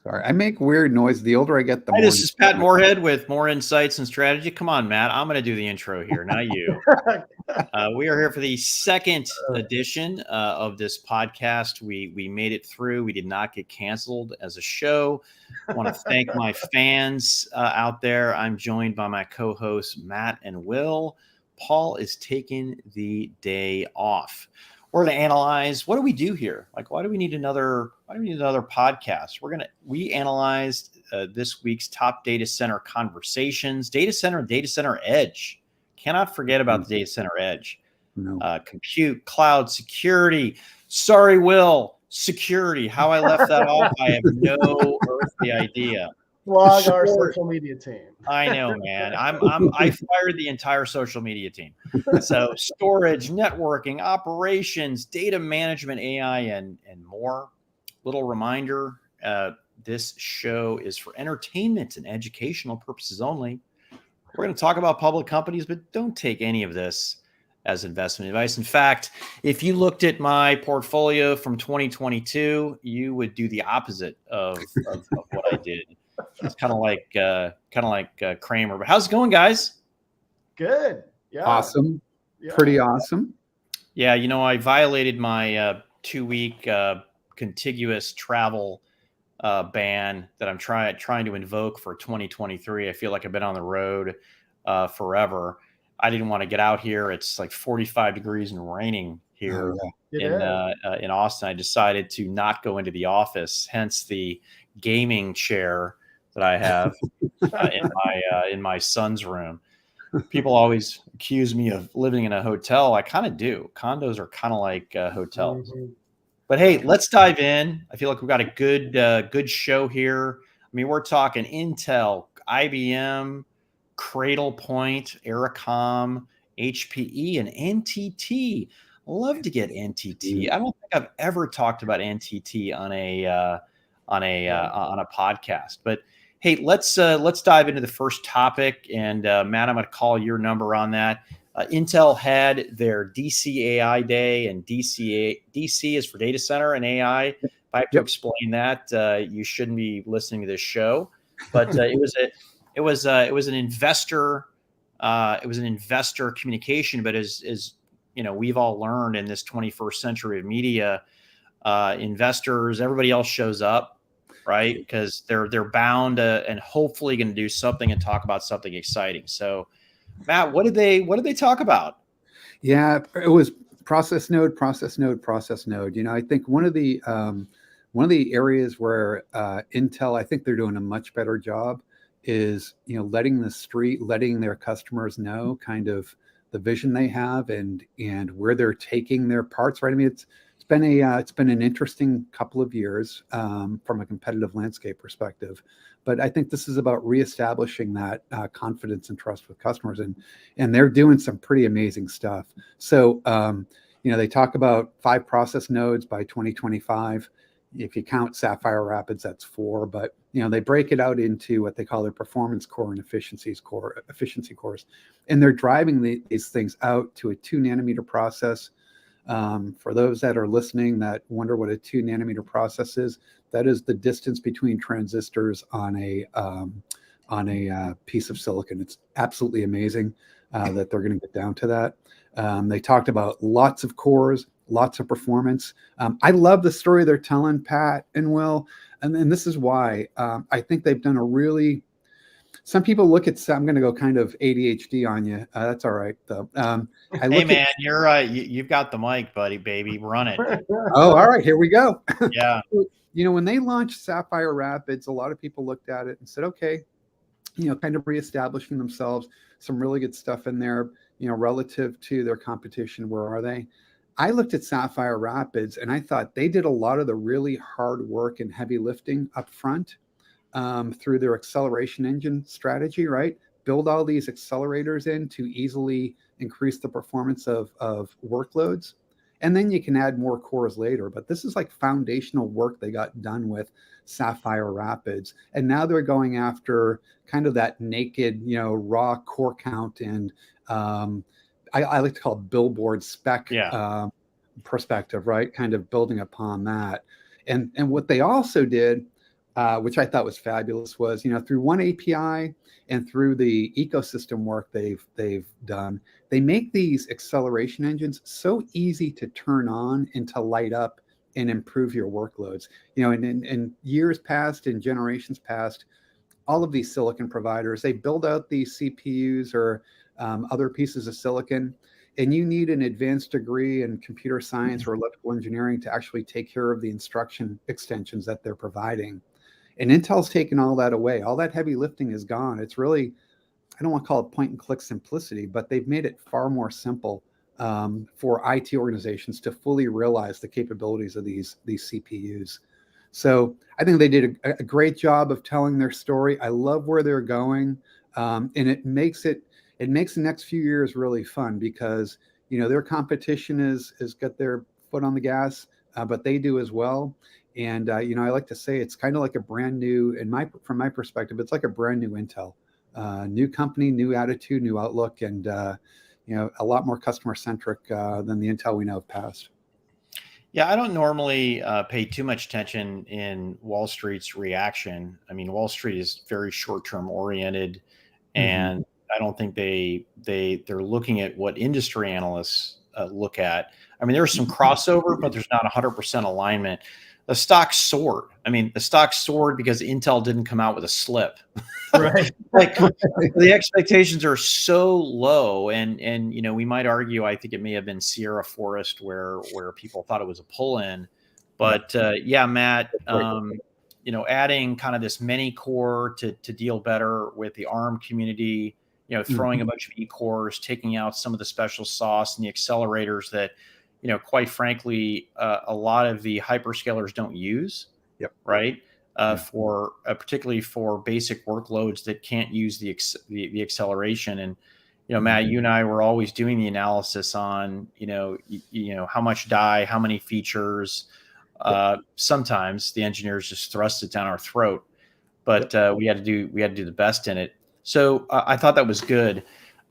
Sorry, I make weird noise. The older I get, the Hi, more. this is Pat Moorhead with More Insights and Strategy. Come on, Matt. I'm going to do the intro here, not you. We are here for the second edition of this podcast. We made it through. We did not get canceled as a show. I want to thank my fans out there. I'm joined by my co-hosts, Matt and Will. Paul is taking the day off. We're going to analyze, what do we do here? Like, why do we need another podcast? We analyzed this week's top data center conversations, data center and data center edge. Cannot forget about the data center edge. No. Compute, cloud, security. Sorry, Will, security. How I left that off, I have no earthly idea. Blog our social media team. I know, man. I fired the entire social media team. So storage, networking, operations, data management, AI, and more. Little reminder, this show is for entertainment and educational purposes only. We're going to talk about public companies, but don't take any of this as investment advice. In fact, if you looked at my portfolio from 2022, you would do the opposite of what I did. It's kind of like Kramer. But how's it going, guys? Good. Yeah. Awesome. Yeah. Pretty awesome. Yeah, I violated my 2-week contiguous travel ban that I'm trying to invoke for 2023. I feel like I've been on the road forever. I didn't want to get out here. It's like 45 degrees and raining here in Austin. I decided to not go into the office, hence the gaming chair that I have in my son's room. People always accuse me of living in a hotel. I kind of do. Condos are kind of like hotels. Mm-hmm. But hey, let's dive in. I feel like we've got a good show here. I mean, we're talking Intel, IBM, Cradlepoint, Ericom, HPE, and NTT. Love to get NTT. I don't think I've ever talked about NTT on a podcast, but hey, let's dive into the first topic. And Matt, I'm going to call your number on that. Intel had their DCAI day, and DC is for data center and AI. If I have to explain that, you shouldn't be listening to this show. But it was an investor communication. But as we've all learned in this 21st century of media, investors, everybody else shows up. Right, because they're bound and hopefully going to do something and talk about something exciting. So, Matt, what did they talk about? Yeah, it was process node. I think one of the areas where Intel, I think they're doing a much better job is letting their customers know kind of the vision they have and where they're taking their parts. Right, I mean it's been an interesting couple of years from a competitive landscape perspective, but I think this is about reestablishing that confidence and trust with customers, and they're doing some pretty amazing stuff. So they talk about 5 process nodes by 2025. If you count Sapphire Rapids, that's 4, but they break it out into what they call their performance core and efficiency cores, and they're driving these things out to a 2-nanometer process. For those that are listening that wonder what a 2-nanometer process is, that is the distance between transistors on a piece of silicon. It's absolutely amazing that they're going to get down to that. They talked about lots of cores, lots of performance. I love the story they're telling, Pat and Will, and this is why I think they've done a really. Some people look at. I'm going to go kind of ADHD on you. That's all right, though. Hey, man, you're you've got the mic, baby. Run it. Oh, all right. Here we go. Yeah. When they launched Sapphire Rapids, a lot of people looked at it and said, okay, kind of reestablishing themselves. Some really good stuff in there. Relative to their competition, where are they? I looked at Sapphire Rapids and I thought they did a lot of the really hard work and heavy lifting up front. Through their acceleration engine strategy, right? Build all these accelerators in to easily increase the performance of workloads. And then you can add more cores later. But this is like foundational work they got done with Sapphire Rapids. And now they're going after kind of that naked, raw core count and I like to call it billboard spec perspective, right? Kind of building upon that. And what they also did which I thought was fabulous, was through one API and through the ecosystem work they've done, they make these acceleration engines so easy to turn on and to light up and improve your workloads. In years past, in generations past, all of these silicon providers, they build out these CPUs or other pieces of silicon, and you need an advanced degree in computer science or electrical engineering to actually take care of the instruction extensions that they're providing. And Intel's taken all that away. All that heavy lifting is gone. It's really, I don't want to call it point and click simplicity, but they've made it far more simple for IT organizations to fully realize the capabilities of these CPUs. So I think they did a great job of telling their story. I love where they're going, and it makes the next few years really fun because their competition is got their foot on the gas, but they do as well. And I like to say it's kind of like a brand new, from my perspective, it's like a brand new Intel, new company, new attitude, new outlook, and a lot more customer centric than the Intel we know of past. Yeah, I don't normally pay too much attention in Wall Street's reaction. I mean, Wall Street is very short-term oriented, and I don't think they're looking at what industry analysts look at. I mean, there's some crossover, but there's not 100% alignment. The stock soared. I mean, the stock soared because Intel didn't come out with a slip. Right. Like the expectations are so low, and we might argue. I think it may have been Sierra Forest where people thought it was a pull-in, but yeah, Matt. Adding kind of this many core to deal better with the ARM community. Throwing a bunch of E-cores, taking out some of the special sauce and the accelerators that, quite frankly, a lot of the hyperscalers don't use. Yep. Right. For particularly for basic workloads that can't use the acceleration. And, Matt, you and I were always doing the analysis on, how much die, how many features. Sometimes the engineers just thrust it down our throat, but we had to do the best in it. So I thought that was good.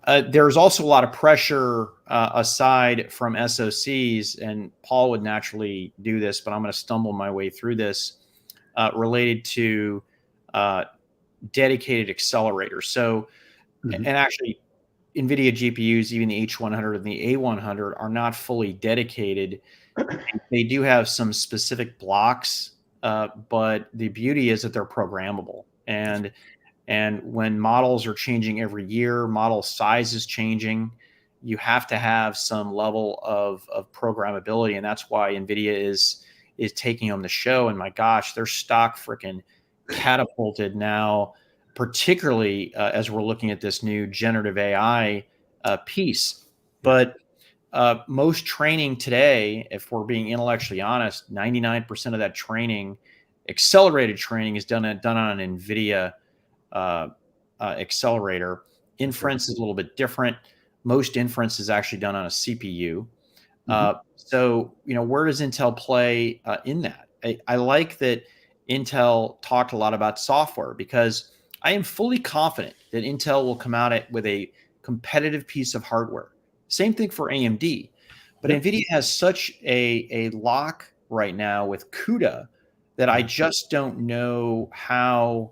There's also a lot of pressure aside from SoCs, and Paul would naturally do this, but I'm going to stumble my way through this, related to dedicated accelerators. So, and actually, NVIDIA GPUs, even the H100 and the A100, are not fully dedicated. They do have some specific blocks, but the beauty is that they're programmable. And when models are changing every year, model size is changing, you have to have some level of programmability. And that's why NVIDIA is taking on the show. And my gosh, their stock freaking catapulted now, particularly as we're looking at this new generative AI piece. But most training today, if we're being intellectually honest, 99% of that training, accelerated training, is done on an NVIDIA accelerator. Inference is a little bit different. Most inference is actually done on a CPU. So, where does Intel play in that? I like that Intel talked a lot about software, because I am fully confident that Intel will come out with a competitive piece of hardware. Same thing for AMD. But NVIDIA has such a lock right now with CUDA that I just don't know how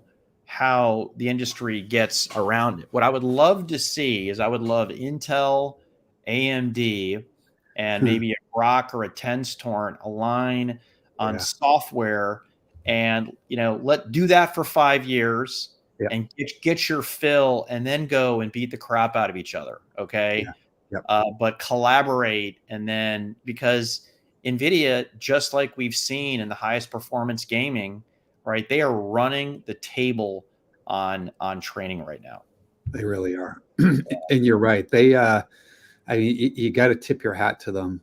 the industry gets around it. What I would love to see is Intel, AMD, and maybe a Grok or a Tenstorrent align on software, and do that for 5 years and get your fill, and then go and beat the crap out of each other. Okay. But collaborate, and then, because NVIDIA, just like we've seen in the highest performance gaming, right, they are running the table on training right now. They really are. And you're right. They, you got to tip your hat to them,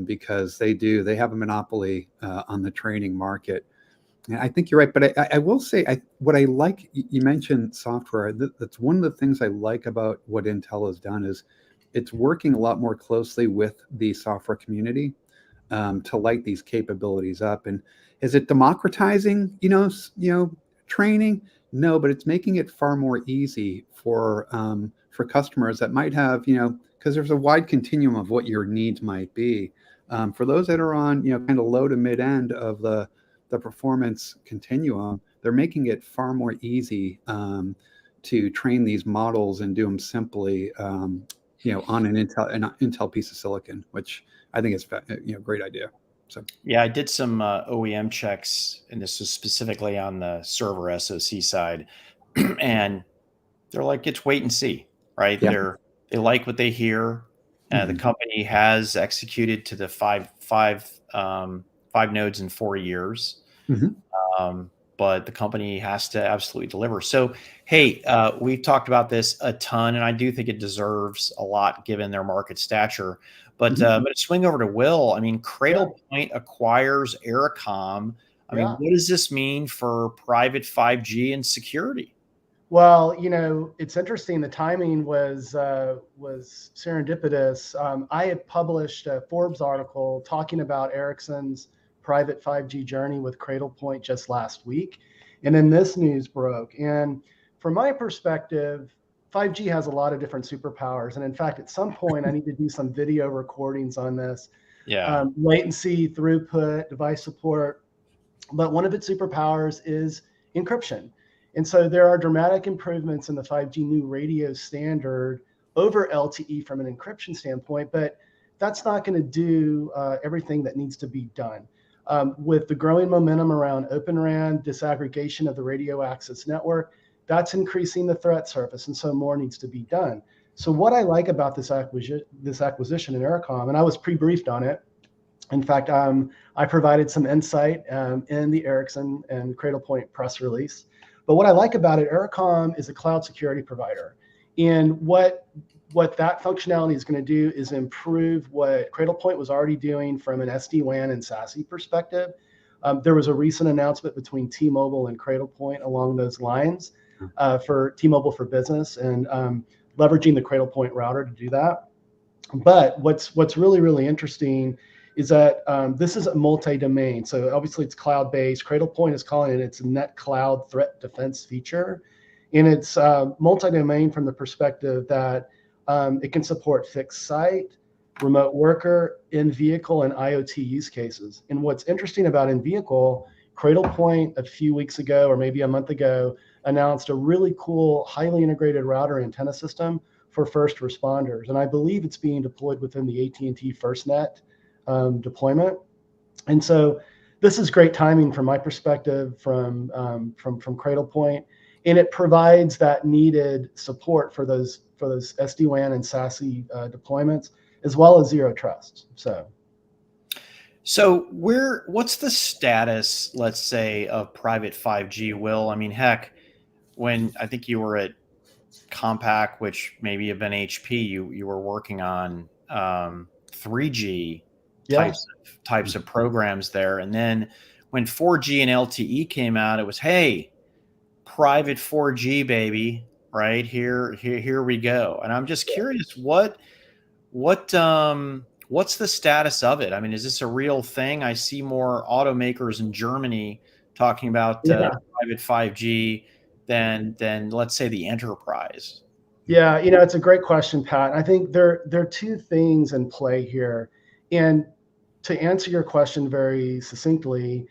because they have a monopoly on the training market. And I think you're right. But I will say, what I like, you mentioned software. That's one of the things I like about what Intel has done, is it's working a lot more closely with the software community to light these capabilities up. And is it democratizing, training? No, but it's making it far more easy for customers that might have, because there's a wide continuum of what your needs might be. For those that are on, kind of low to mid end of the performance continuum, they're making it far more easy to train these models and do them simply, on an Intel piece of silicon, which I think is a great idea. So yeah, I did some OEM checks, and this was specifically on the server SoC side, and they're like, it's wait and see, right? Yeah. They like what they hear. The company has executed to the five nodes in 4 years. But the company has to absolutely deliver. So, hey, we've talked about this a ton, and I do think it deserves a lot given their market stature. But I'm going to swing over to Will. I mean, Cradlepoint acquires Ericom. I mean, what does this mean for private 5G and security? Well, it's interesting. The timing was serendipitous. I had published a Forbes article talking about Ericsson's private 5G journey with Cradlepoint just last week. And then this news broke. And from my perspective, 5G has a lot of different superpowers. And in fact, at some point, I need to do some video recordings on this. Yeah. Latency, throughput, device support. But one of its superpowers is encryption. And so there are dramatic improvements in the 5G new radio standard over LTE from an encryption standpoint, but that's not going to do everything that needs to be done. With the growing momentum around Open RAN, disaggregation of the radio access network, that's increasing the threat surface, and so more needs to be done. So what I like about this acquisition in Ericom, and I was pre-briefed on it. In fact, I provided some insight in the Ericsson and Cradlepoint press release. But what I like about it, Ericom is a cloud security provider. And what that functionality is going to do is improve what Cradlepoint was already doing from an SD-WAN and SASE perspective. There was a recent announcement between T-Mobile and Cradlepoint along those lines for T-Mobile for Business, and leveraging the Cradlepoint router to do that. But what's really, really interesting is that this is a multi-domain. So obviously it's cloud-based. Cradlepoint is calling it its Net Cloud Threat Defense feature. And it's multi-domain from the perspective that it can support fixed site, remote worker, in-vehicle, and IoT use cases. And what's interesting about in-vehicle, Cradlepoint a few weeks ago, or maybe a month ago, announced a really cool, highly integrated router antenna system for first responders. And I believe it's being deployed within the AT&T FirstNet deployment. And so this is great timing from my perspective from Cradlepoint, and it provides that needed support for those SD-WAN and SASE deployments, as well as zero trust. So what's the status, let's say, of private 5G, Will? I mean, heck, when I think you were at Compaq, which maybe have been HP, you were working on 3G types of programs there. And then when 4G and LTE came out, it was, hey, private 4G, baby, right? Here we go. And I'm just curious, what's the status of it? I mean, is this a real thing? I see more automakers in Germany talking about private 5G than let's say the enterprise. Yeah, it's a great question, Pat. I think there are two things in play here. And to answer your question very succinctly,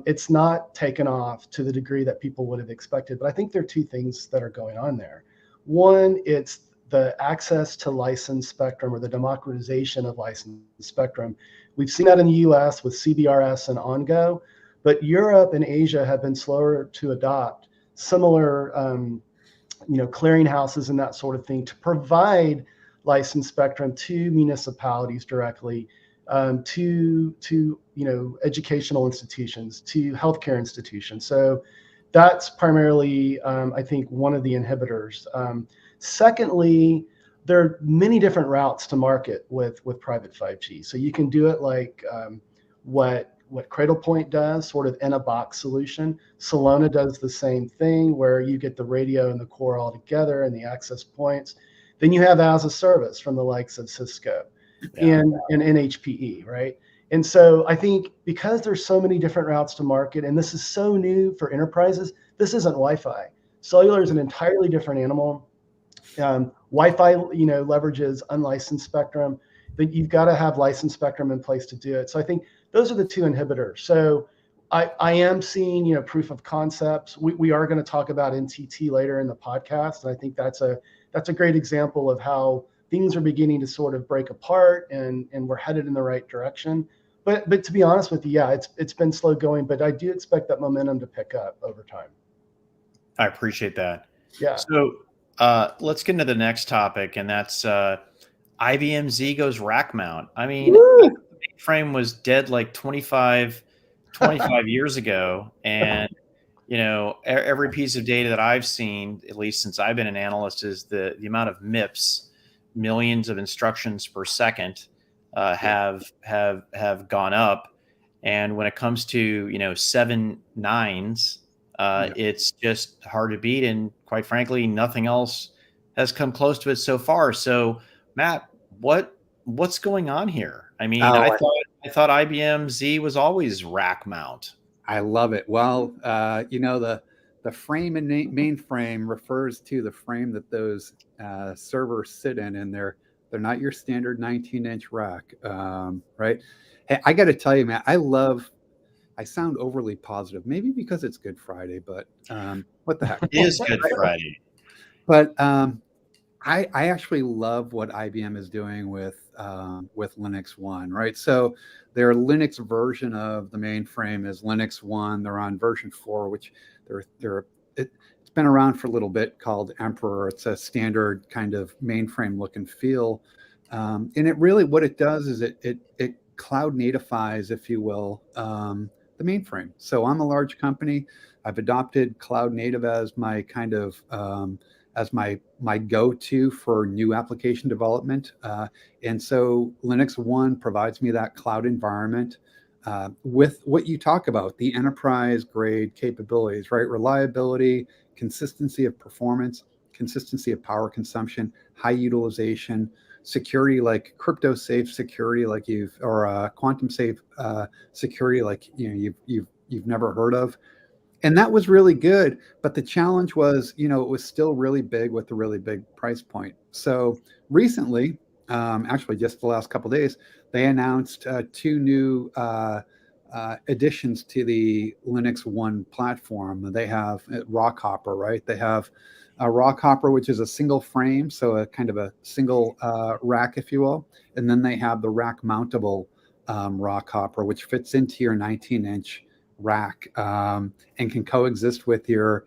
it's not taken off to the degree that people would have expected. But I think there are two things that are going on there. One, it's the access to licensed spectrum, or the democratization of licensed spectrum. We've seen that in the US with CBRS and OnGo, but Europe and Asia have been slower to adopt similar clearinghouses and that sort of thing to provide licensed spectrum to municipalities directly, to educational institutions, to healthcare institutions. So that's primarily, I think, one of the inhibitors. Secondly, there are many different routes to market with private 5G. So you can do it like what Cradlepoint does, sort of in a box solution. Solona does the same thing, where you get the radio and the core all together and the access points. Then you have as a service from the likes of Cisco and HPE, right? And so I think because there's so many different routes to market, and this is so new for enterprises, this isn't Wi-Fi. Cellular is an entirely different animal. Wi-Fi, leverages unlicensed spectrum, but you've got to have licensed spectrum in place to do it. So I think those are the two inhibitors. So I am seeing, proof of concepts. We are going to talk about NTT later in the podcast, and I think that's a great example of how things are beginning to sort of break apart, and we're headed in the right direction. But to be honest with you, yeah, it's been slow going, but I do expect that momentum to pick up over time. I appreciate that. Yeah. So let's get into the next topic, and that's IBM Z goes rack mount. I mean, the mainframe was dead like 25 years ago, and every piece of data that I've seen, at least since I've been an analyst, is the amount of MIPS, millions of instructions per second, have gone up. And when it comes to 7 nines, it's just hard to beat, and quite frankly, nothing else has come close to it so far. So, Matt, what's going on here? I mean, I thought IBM Z was always rack mount. I love it. Well, the frame and mainframe refers to the frame that those servers sit in, and they're not your standard 19-inch rack, right? Hey, I got to tell you, man, I sound overly positive, maybe because it's Good Friday, but what the heck? It is Good Friday. But I actually love what IBM is doing with Linux One, right? So their Linux version of the mainframe is Linux One. They're on version 4, which it's been around for a little bit, called Emperor. It's a standard kind of mainframe look and feel, and it really, what it does is it cloud natifies, if you will, the mainframe. So I'm a large company. I've adopted cloud native as my kind of as my go-to for new application development. And so Linux One provides me that cloud environment with what you talk about, the enterprise grade capabilities, right? Reliability, consistency of performance, consistency of power consumption, high utilization, security, like crypto safe security, like or quantum safe security, like you've never heard of. And that was really good. But the challenge was, it was still really big with a really big price point. So recently, actually just the last couple of days, they announced 2 new additions to the Linux One platform. They have Rockhopper, right? They have a Rockhopper, which is a single frame, so a kind of a single rack, if you will. And then they have the rack mountable Rockhopper, which fits into your 19-inch rack and can coexist with your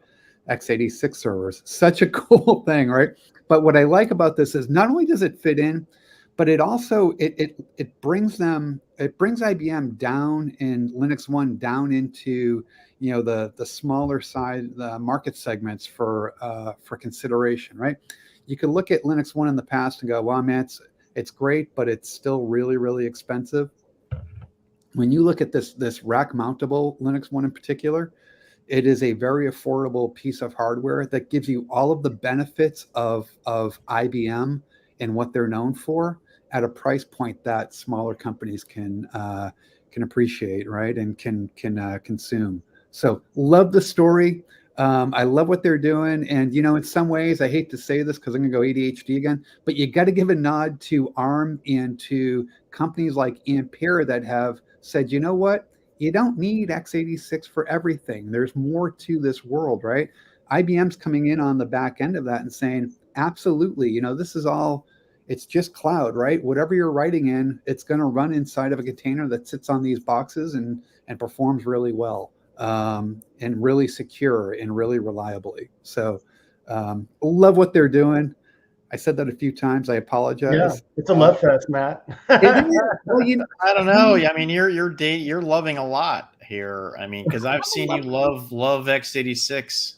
x86 servers. Such a cool thing, right? But what I like about this is not only does it fit in, but it also it brings IBM down in Linux One down into the smaller side, the market segments for consideration, right? You could look at Linux One in the past and go, well, man, it's great, but it's still really, really expensive. When you look at this rack mountable Linux One in particular, it is a very affordable piece of hardware that gives you all of the benefits of IBM and what they're known for at a price point that smaller companies can appreciate, right, and can consume. So love the story. I love what they're doing, and in some ways, I hate to say this because I'm going to go ADHD again, but you got to give a nod to ARM and to companies like Ampere that have said, you know what, you don't need x86 for everything. There's more to this world, right? IBM's coming in on the back end of that and saying, absolutely, this is all, it's just cloud, right? Whatever you're writing in, it's going to run inside of a container that sits on these boxes and performs really well, and really secure and really reliably. So love what they're doing. I said that a few times. I apologize. Yeah, it's a love fest, Matt. Well, I don't know. I mean, you're loving a lot here. I mean, because I've seen you love x86.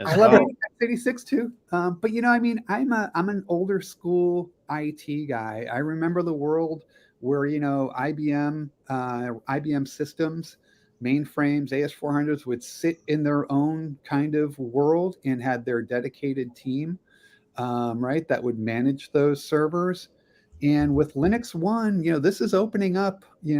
I love x86 too. But I mean, I'm an older school IT guy. I remember the world where IBM systems, mainframes, AS400s would sit in their own kind of world and had their dedicated team. Right, that would manage those servers. And with Linux One, this is opening up, the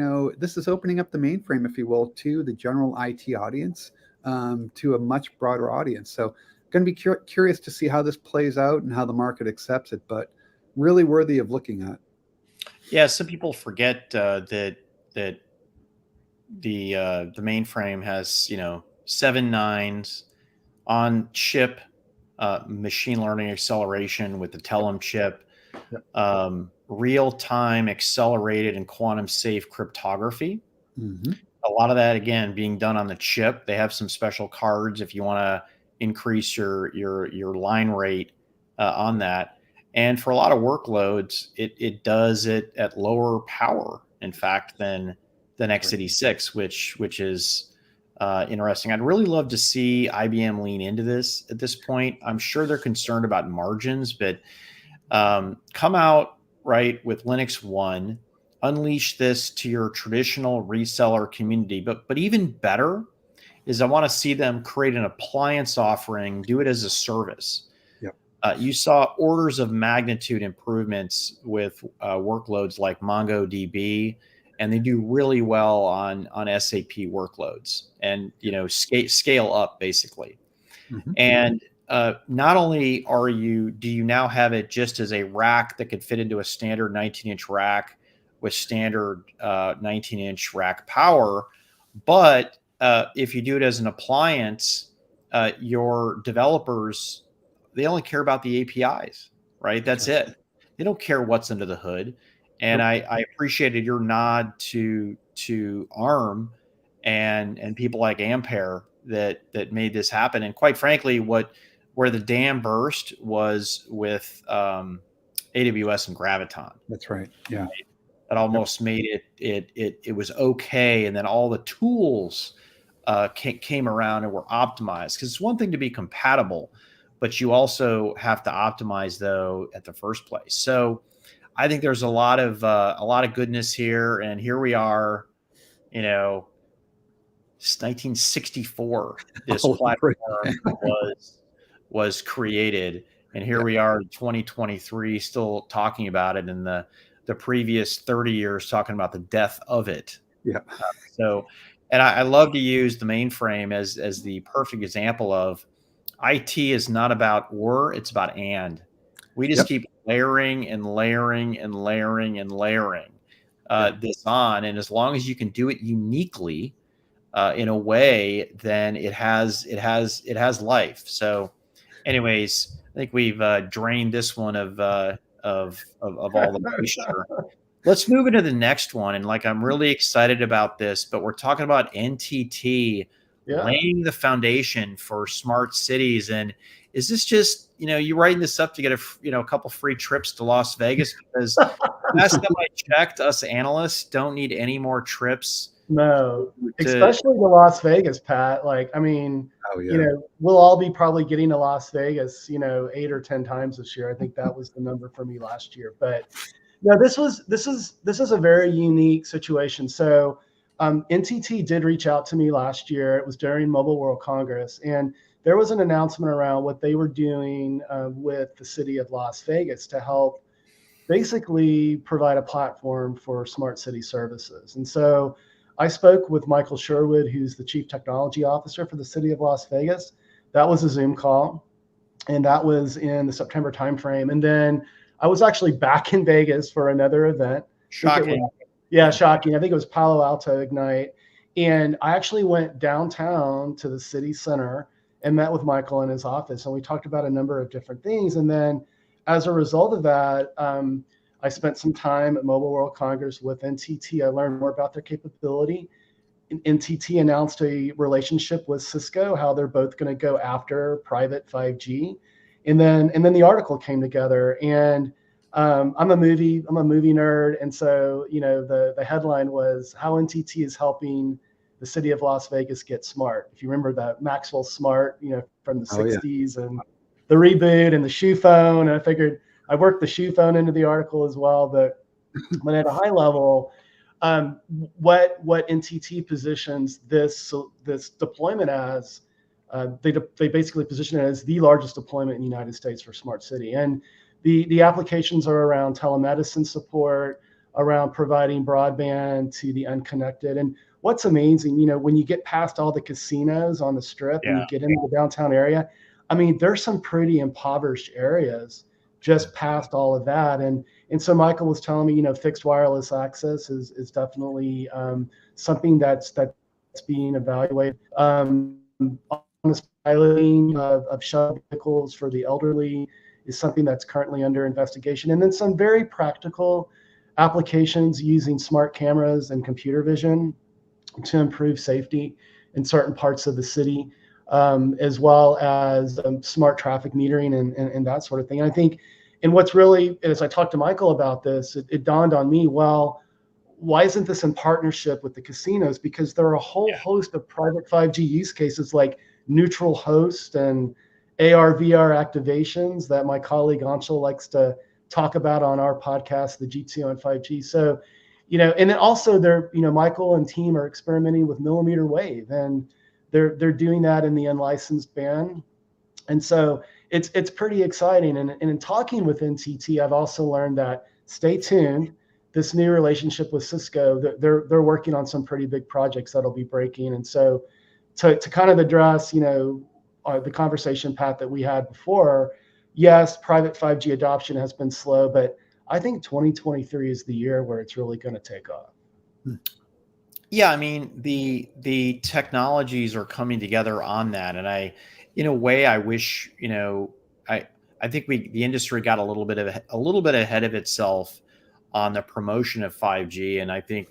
mainframe, if you will, to the general IT audience, to a much broader audience. So going to be curious to see how this plays out and how the market accepts it, but really worthy of looking at. Yeah, some people forget that mainframe has 7 nines on chip machine learning acceleration with the Telum chip, Yep. real time accelerated and quantum safe cryptography. Mm-hmm. A lot of that again being done on the chip. They have some special cards if you want to increase your line rate on that. And for a lot of workloads, it does it at lower power, in fact, than x86, which is interesting. I'd really love to see IBM lean into this at this point. I'm sure they're concerned about margins, but come out right with Linux 1, unleash this to your traditional reseller community. But even better is I want to see them create an appliance offering, do it as a service. Yep. You saw orders of magnitude improvements with workloads like MongoDB, and they do really well on SAP workloads, and scale up basically. Mm-hmm. And not only do you now have it just as a rack that could fit into a standard 19-inch rack with standard 19-inch rack power, but if you do it as an appliance, your developers, they only care about the APIs, right? That's it. They don't care what's under the hood. And I appreciated your nod to ARM and people like Ampere that made this happen. And quite frankly, where the dam burst was with AWS and Graviton. That's right. Yeah. That almost made it was okay. And then all the tools came around and were optimized, because it's one thing to be compatible, but you also have to optimize though at the first place. So I think there's a lot of goodness here, and here we are, 1964. This platform was created, and here we are in 2023 still talking about it, and the previous 30 years talking about the death of it. Yeah. And I love to use the mainframe as the perfect example of IT is not about or, it's about and. We just keep layering and layering and layering and layering this on, and as long as you can do it uniquely in a way, then it has life. So, anyways, I think we've drained this one of all the moisture. Let's move into the next one, and I'm really excited about this. But we're talking about NTT laying the foundation for smart cities. And is this just you writing this up to get a couple free trips to Las Vegas? Because last time I checked, us analysts don't need any more trips. No, especially to Las Vegas, Pat. We'll all be probably getting to Las Vegas, 8 or 10 times this year. I think that was the number for me last year. But no, this is a very unique situation. So NTT did reach out to me last year. It was during Mobile World Congress, and there was an announcement around what they were doing with the city of Las Vegas to help basically provide a platform for smart city services. And so I spoke with Michael Sherwood, who's the Chief Technology Officer for the city of Las Vegas. That was a Zoom call, and that was in the September timeframe. And then I was actually back in Vegas for another event. Shocking. Shocking. I think it was Palo Alto Ignite. And I actually went downtown to the city center and met with Michael in his office, and we talked about a number of different things. And then as a result of that, I spent some time at Mobile World Congress with NTT. I learned more about their capability. NTT announced a relationship with Cisco, how they're both going to go after private 5G. And then the article came together, and I'm a movie nerd. And so, the headline was how NTT is helping the city of Las Vegas get smart. If you remember that Maxwell Smart, from the 60s and the reboot and the shoe phone. And I figured I worked the shoe phone into the article as well. But at a high level, what NTT positions this deployment as, they basically position it as the largest deployment in the United States for smart city. And the applications are around telemedicine support, around providing broadband to the unconnected. And what's amazing, when you get past all the casinos on the strip and you get into the downtown area, there's some pretty impoverished areas just past all of that. And so Michael was telling me, fixed wireless access is definitely something that's being evaluated. Autonomous piloting of shuttle vehicles for the elderly is something that's currently under investigation. And then some very practical applications using smart cameras and computer vision to improve safety in certain parts of the city, as well as smart traffic metering and that sort of thing. And I think, and what's really, as I talked to Michael about this, it dawned on me, well, why isn't this in partnership with the casinos? Because there are a whole host of private 5G use cases like neutral host and AR, VR activations that my colleague Anshul likes to talk about on our podcast, the GTO and 5G. So, and then also Michael and team are experimenting with millimeter wave, and they're doing that in the unlicensed band. And so it's pretty exciting. And in talking with NTT, I've also learned that, stay tuned, this new relationship with Cisco, they're working on some pretty big projects that'll be breaking. And so to kind of address, the conversation, Pat, that we had before, yes, private 5G adoption has been slow, but I think 2023 is the year where it's really going to take off. Yeah, I mean, the technologies are coming together on that, and in a way, I wish, I think the industry got a little bit ahead of itself on the promotion of 5G, and I think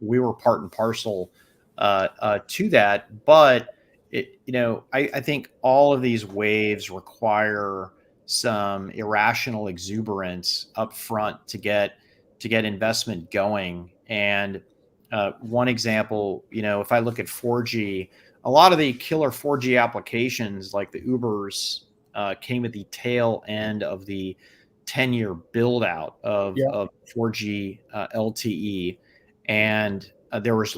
we were part and parcel to that. But I think all of these waves require some irrational exuberance up front to get investment going. And one example, if I look at 4G, a lot of the killer 4G applications like the Ubers came at the tail end of the 10-year build out of 4G LTE. And there was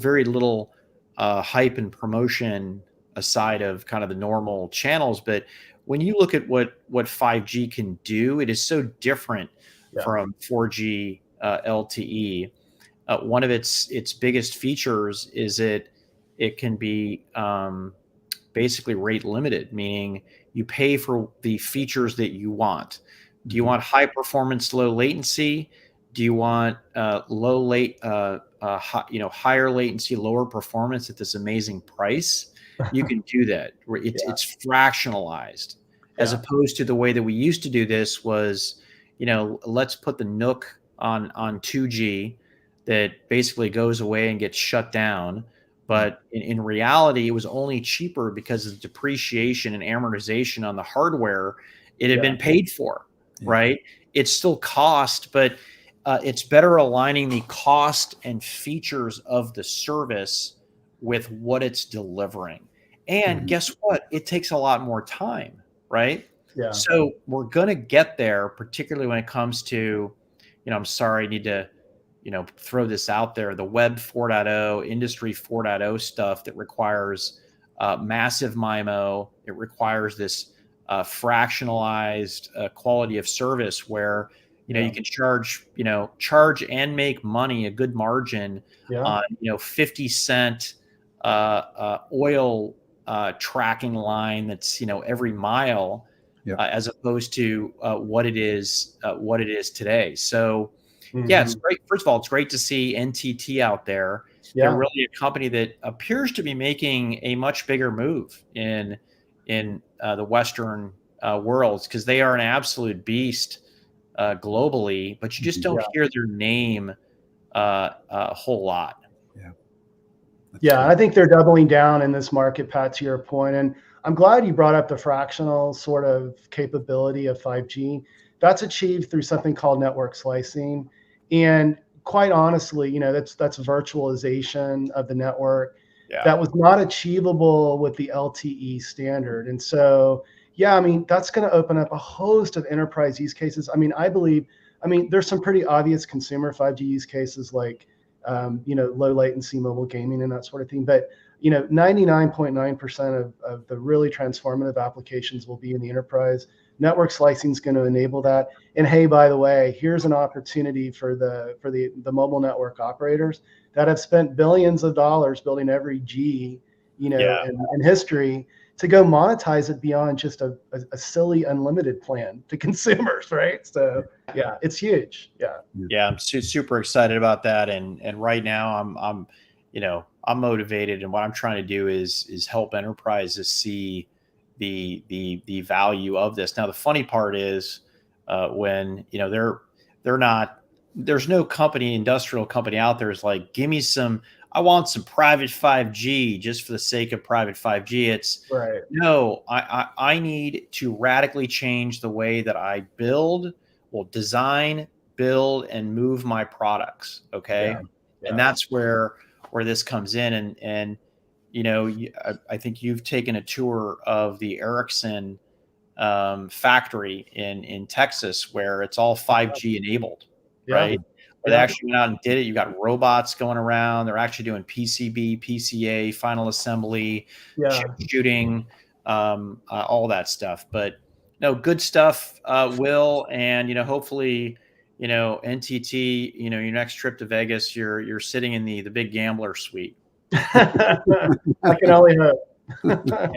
very little hype and promotion aside of kind of the normal channels. But when you look at what 5G can do, it is so different from 4G LTE. One of its biggest features is it can be basically rate limited, meaning you pay for the features that you want. Do you want high performance, low latency? Do you want higher latency, lower performance at this amazing price? You can do that. It's fractionalized, as opposed to the way that we used to do this was, let's put the NUC on 2G that basically goes away and gets shut down. But in reality, it was only cheaper because of the depreciation and amortization on the hardware. It had been paid for, right? It's still cost, but it's better aligning the cost and features of the service with what it's delivering. And guess what? It takes a lot more time, right? Yeah. So we're going to get there, particularly when it comes to, I'm sorry, I need to, throw this out there, the Web 4.0, Industry 4.0 stuff that requires massive MIMO. It requires this fractionalized quality of service where, you can charge and make money, a good margin on, 50 cent oil tracking line that's, every mile, as opposed to what it is today. So, it's great. First of all, it's great to see NTT out there. They're really a company that appears to be making a much bigger move in the Western worlds, because they are an absolute beast globally, but you just don't hear their name a whole lot. I think they're doubling down in this market, Pat, to your point. And I'm glad you brought up the fractional sort of capability of 5G. That's achieved through something called network slicing. And quite honestly, that's virtualization of the network that was not achievable with the LTE standard. And so, that's going to open up a host of enterprise use cases. I believe there's some pretty obvious consumer 5G use cases like, low latency mobile gaming and that sort of thing. But, 99.9% of the really transformative applications will be in the enterprise. Network slicing is going to enable that. And hey, by the way, here's an opportunity for the mobile network operators that have spent billions of dollars building every G, in history, to go monetize it beyond just a silly unlimited plan to consumers, right? So yeah, it's huge. Yeah, I'm super excited about that, and right now I'm I'm motivated, and what I'm trying to do is help enterprises see the value of this. Now, the funny part is when they're not, there's no industrial company out there is like, give me some, I want some private 5G just for the sake of private 5G. It's Right. no, I need to radically change the way that I design, build, and move my products. Okay. Yeah. And that's where this comes in. And I think you've taken a tour of the Ericsson factory in Texas, where it's all 5G enabled, right? Where they actually went out and did it. You got robots going around. They're actually doing PCB, PCA, final assembly, chip shooting, all that stuff. But no, good stuff, Will. And hopefully, NTT, your next trip to Vegas, you're sitting in the big gambler suite. I can only hope. Yeah.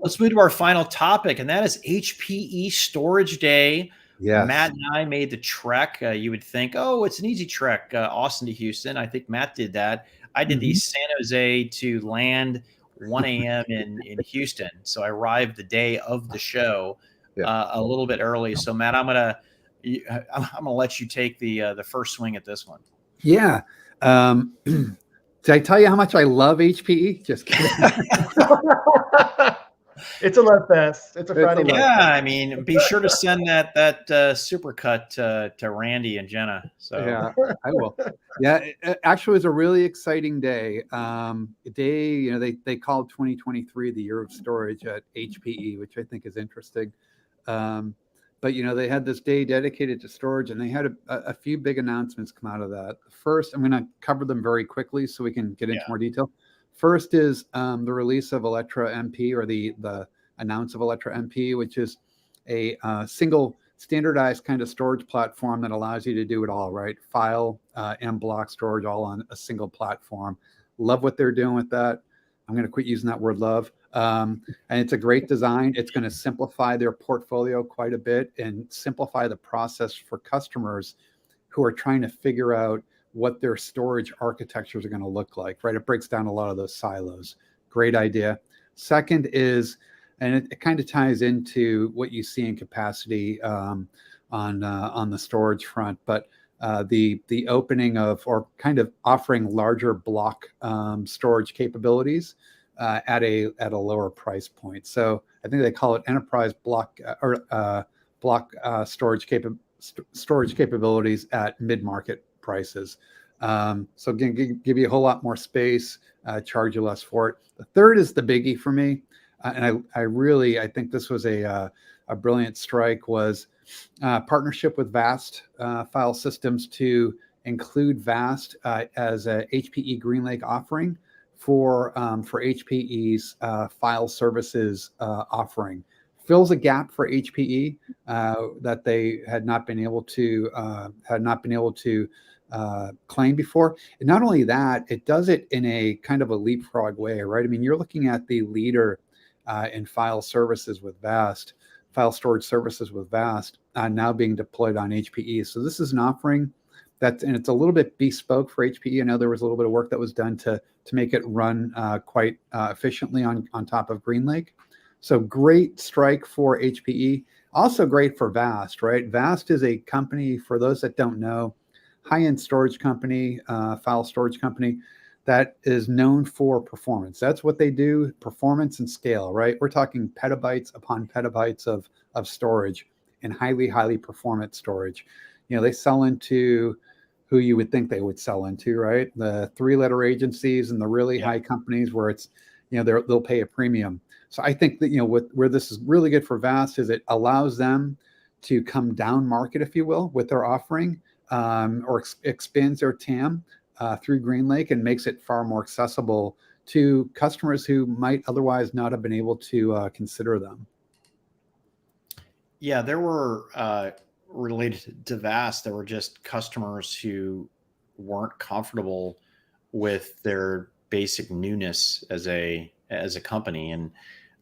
Let's move to our final topic, and that is HPE Storage Day. Yes. Matt and I made the trek. You would think, oh, it's an easy trek, Austin to Houston. I think Matt did that. I did the San Jose to land 1 a.m. in Houston. So I arrived the day of the show a little bit early. So Matt, I'm gonna let you take the first swing at this one. Yeah. Did I tell you how much I love HPE? Just kidding. It's a love fest. It's a Friday night. Yeah, I mean, be sure to send that supercut to Randy and Jenna. So yeah, I will. Yeah, it actually was a really exciting day. They called 2023 the year of storage at HPE, which I think is interesting. But they had this day dedicated to storage, and they had a few big announcements come out of that. First, I'm going to cover them very quickly so we can get into more detail. First is the release of Electra MP, or the announce of Electra MP, which is a single standardized kind of storage platform that allows you to do it all, right? File and block storage all on a single platform. Love what they're doing with that. I'm going to quit using that word love. And it's a great design. It's going to simplify their portfolio quite a bit and simplify the process for customers who are trying to figure out what their storage architectures are going to look like, right? It breaks down a lot of those silos. Great idea. Second is, and it kind of ties into what you see in capacity on the storage front, but the opening of, or kind of offering larger block storage capabilities at a lower price point. So I think they call it enterprise block storage capabilities at mid-market prices. So again, give you a whole lot more space, charge you less for it. The third is the biggie for me, and I think this was a brilliant strike, was partnership with VAST File Systems to include VAST as a HPE GreenLake offering for HPE's file services offering. Fills a gap for HPE that they had not been able to claim before. And not only that, it does it in a kind of a leapfrog way, right? I mean, you're looking at the leader in file services with VAST, file storage services with VAST, now being deployed on HPE. So this is an offering and it's a little bit bespoke for HPE. I know there was a little bit of work that was done to make it run quite efficiently on top of GreenLake. So great strike for HPE. Also great for VAST, right? VAST is a company, for those that don't know, high-end storage company, file storage company that is known for performance. That's what they do, performance and scale, right? We're talking petabytes upon petabytes of storage and highly, highly performant storage. They sell into who you would think they would sell into, right? The three-letter agencies and the really high companies where it's, they'll pay a premium. So I think that, where this is really good for VAST is it allows them to come down market, if you will, with their offering, or expands their TAM through GreenLake and makes it far more accessible to customers who might otherwise not have been able to consider them. Yeah, there were related to VAST, there were just customers who weren't comfortable with their basic newness as a company. And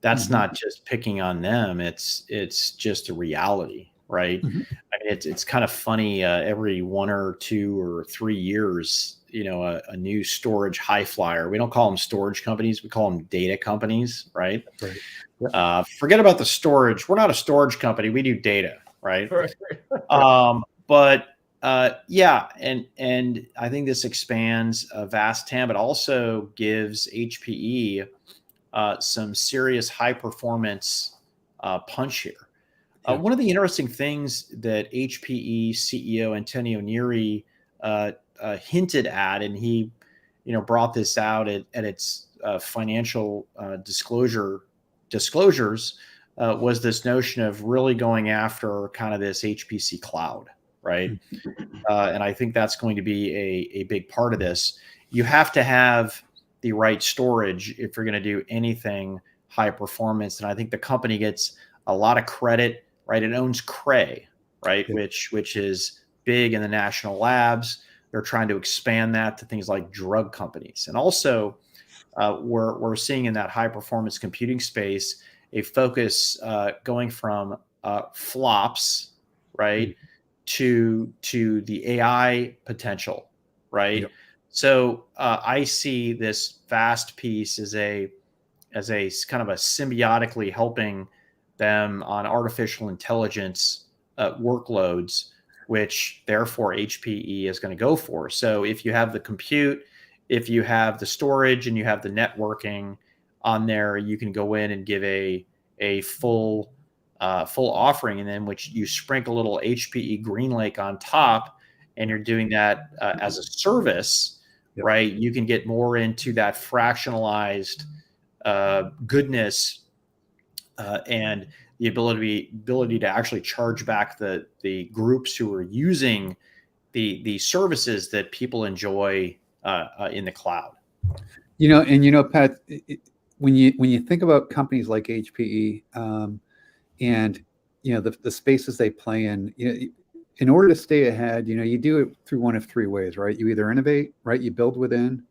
that's Mhm. not just picking on them. It's just a reality, right? Mhm. I mean, it's kind of funny. Every 1 or 2 or 3 years, a new storage high flyer. We don't call them storage companies. We call them data companies, right? That's right. Yep. Forget about the storage. We're not a storage company. We do data, right? Right. But yeah, and I think this expands a vast TAM, but also gives HPE some serious high performance punch here. Yeah. One of the interesting things that HPE CEO Antonio Neri hinted at, and he, brought this out at its financial disclosures, was this notion of really going after kind of this HPC cloud, right? And I think that's going to be a big part of this. You have to have the right storage if you're going to do anything high performance. And I think the company gets a lot of credit, right? It owns Cray, right? Yeah. Which is big in the national labs. They're trying to expand that to things like drug companies. And also we're seeing in that high performance computing space, a focus going from flops, right? To the AI potential, right? Yep. So I see this vast piece as a kind of a symbiotically helping them on artificial intelligence workloads, which therefore HPE is going to go for. So if you have the compute, if you have the storage, and you have the networking on there, you can go in and give a full offering, and then which you sprinkle a little HPE GreenLake on top, and you're doing that as a service, Yep. right? You can get more into that fractionalized goodness and the ability to actually charge back the groups who are using the services that people enjoy in the cloud. Pat, when you think about companies like HPE, and the spaces they play in order to stay ahead, you do it through one of three ways, right? You either innovate, right? You build within,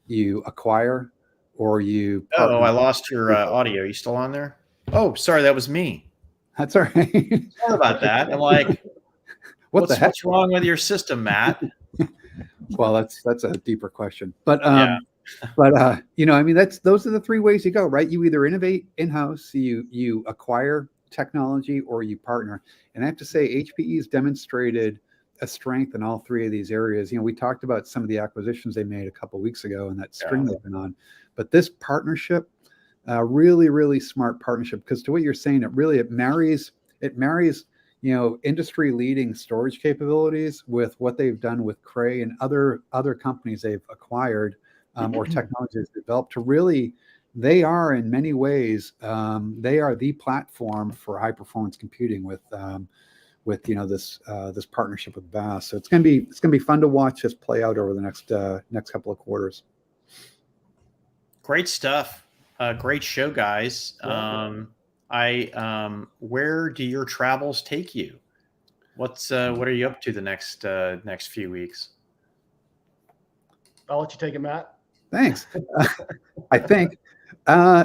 you acquire, or you partner. Oh, I lost your audio. Are you still on there? Oh, sorry, that was me. That's all right. Sorry about that. I'm like, what the heck? What's wrong with your system, Matt? Well, that's a deeper question, but Yeah. I mean, those are the three ways you go, right? You either innovate in-house, you acquire technology, or you partner. And I have to say, HPE has demonstrated a strength in all three of these areas. We talked about some of the acquisitions they made a couple of weeks ago and that string they've been on, but this partnership, really, really smart partnership, because to what you're saying, it marries industry leading storage capabilities with what they've done with Cray and other companies they've acquired, or technologies developed to really, they are in many ways, they are the platform for high performance computing with this partnership with VAST. So it's going to be fun to watch this play out over the next couple of quarters. Great stuff. Great show, guys. Where do your travels take you? What are you up to the next few weeks? I'll let you take it, Matt. Thanks. I think.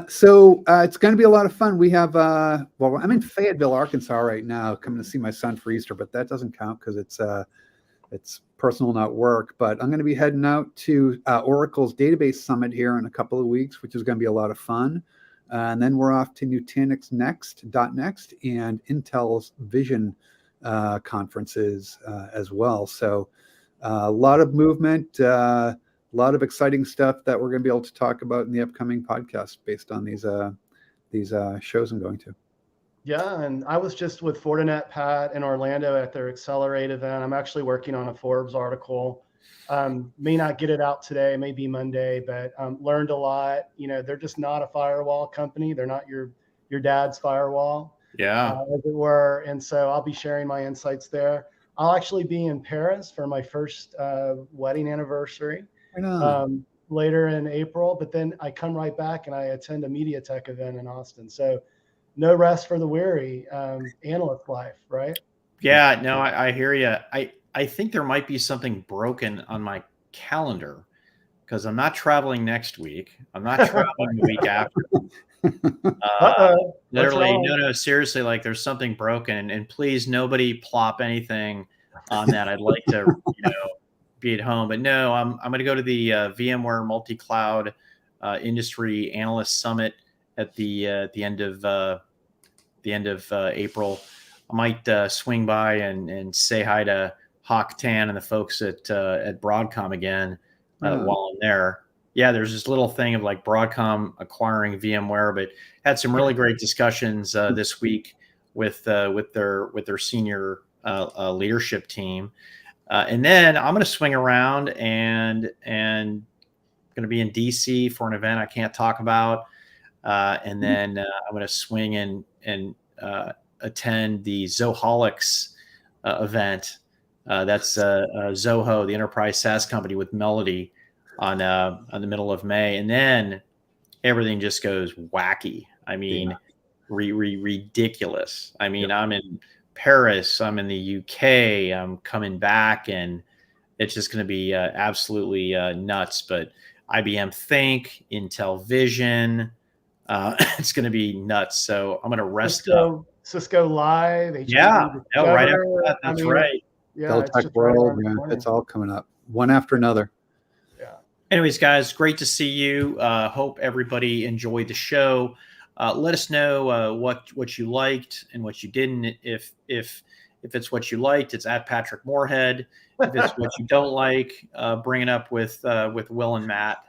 So it's going to be a lot of fun. We have, I'm in Fayetteville, Arkansas right now, coming to see my son for Easter, but that doesn't count because it's personal, not work. But I'm going to be heading out to Oracle's Database Summit here in a couple of weeks, which is going to be a lot of fun. And then we're off to Nutanix Next and Intel's Vision conferences as well. So a lot of movement, a lot of exciting stuff that we're going to be able to talk about in the upcoming podcast based on these shows I'm going to. Yeah, and I was just with Fortinet, Pat, in Orlando at their Accelerate event. I'm actually working on a Forbes article. May not get it out today, maybe Monday, but learned a lot. They're just not a firewall company. They're not your dad's firewall, as it were. And so I'll be sharing my insights there. I'll actually be in Paris for my first wedding anniversary later in April, but then I come right back and I attend a MediaTek event in Austin. So no rest for the weary, analyst life, right? Yeah, no, I hear you. I think there might be something broken on my calendar. because I'm not traveling next week. I'm not traveling the week after. Literally, no, seriously, like there's something broken, and please, nobody plop anything on that. I'd like to, be at home, but no, I'm going to go to the VMware Multi-Cloud Industry Analyst Summit at the end of April. I might swing by and say hi to Hawk Tan and the folks at Broadcom again while I'm there. Yeah, there's this little thing of like Broadcom acquiring VMware, but had some really great discussions this week with their senior leadership team. And then I'm going to swing around and going to be in DC for an event I can't talk about. And then I'm going to swing and attend the Zoholics event. That's Zoho, the enterprise SaaS company with Melody on the middle of May. And then everything just goes wacky. I mean, ridiculous. I mean, I'm in Paris, I'm in the UK, I'm coming back, and it's just going to be absolutely nuts. But IBM Think, Intel Vision, it's going to be nuts. So I'm going to rest up. Cisco Live, HPE right after that. That's right. Yeah, Dell Tech World, it's all coming up, one after another. Yeah. Anyways, guys, great to see you. Hope everybody enjoyed the show. Let us know what you liked and what you didn't. If it's what you liked, it's at Patrick Moorhead. If it's what you don't like, bring it up with Will and Matt.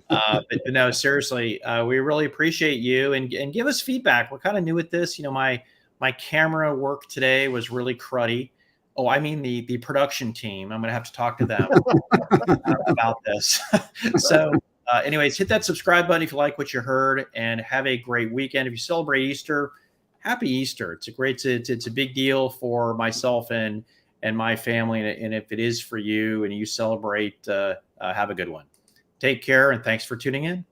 But no, seriously, we really appreciate you and give us feedback. We're kind of new at this. My camera work today was really cruddy. Oh, I mean the production team. I'm going to have to talk to them about this. So. Anyways, hit that subscribe button if you like what you heard, and have a great weekend. If you celebrate Easter, happy Easter. It's a big deal for myself and my family. And if it is for you and you celebrate, have a good one. Take care, and thanks for tuning in.